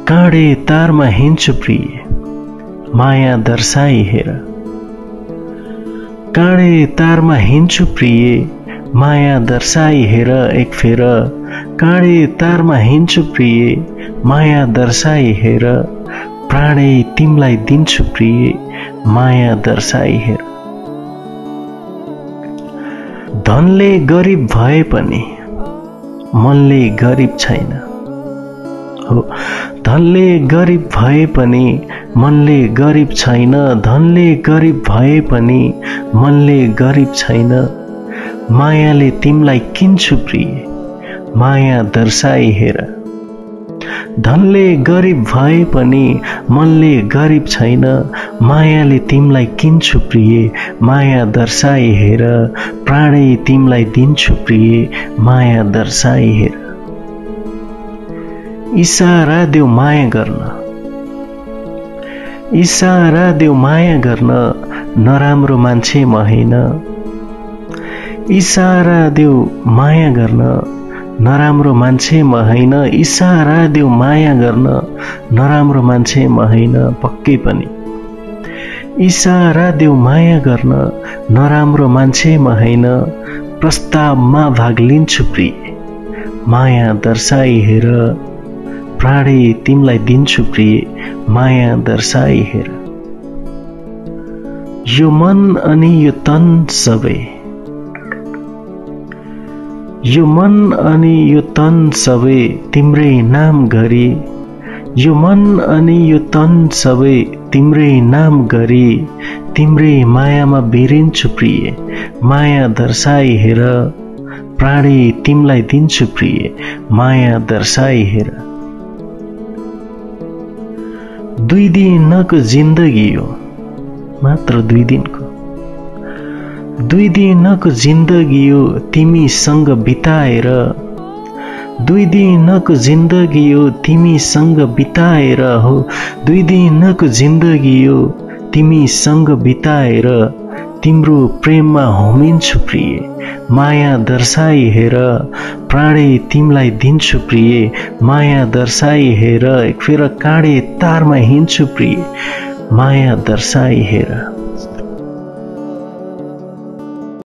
काँडे तारमा हिँड्छु प्रिय माया दर्शाई हेर काँडे तारमा हिँड्छु प्रिय माया दर्शाई हेर एक फेर काँडे तारमा हिँड्छु प्रिय माया दर्शाई हेर प्राणै तिमलाई दिन्छु प्रिय माया दर्शाई हेर धनले गरिब भए पनि मनले गरिब छैन हो धनले गरिब भए पनि मनले गरिब छैन धनले गरिब भए पनि मनले गरिब छैन मायाले तिमलाई किन्छु प्रिय माया दर्शाई हेर धनले गरिब भए पनि मनले गरिब छैन मायाले तिमलाई किन्छु प्रिय माया दर्शाई हेर प्राणै तिमलाई दिन्छु प्रिय माया दर्शाई हेर इशारा देऊ माया गर्न इशारा देऊ माया गर्न नराम्रो मान्छे म हैन इशारा देऊ माया गर्न नराम्रो मान्छे म हैन इशारा देऊ माया गर्न नराम्रो मान्छे म हैन पक्कै पनि इशारा देऊ माया गर्न नराम्रो मान्छे म हैन प्रस्तावमा भाग लिन्छु प्रिय माया दर्शाई हेर प्राणै तिमलाई दिन्छु प्रिय माया दर्शाई हेर यो मन अनि यो तन सबै यो मन अनि यो तन सबै तिम्रै नाम गरी यो मन अनि यो तन सबै तिम्रै नाम गरी तिम्रै मायामा बिरिन्छु प्रिय माया दर्शाई हेर प्राणै तिमलाई दिन्छु प्रिय माया दर्शाई हेर दुई दिनको जिन्दगी हो मात्र 2 दिनको 2 दिनको जिन्दगी हो तिमीसँग बिताएर 2 दिनको जिन्दगी हो तिमीसँग बिताएर हो 2 दिनको जिन्दगी हो तिमीसँग बिताएर तिम्रो प्रेममा होमिन्छु प्रिय माया दर्शाई हेर प्राणै तिमलाई दिन्छु प्रिय माया दर्शाई हेर एक फेर काँडे तारमा हिँड्छु प्रिय माया दर्शाई हेर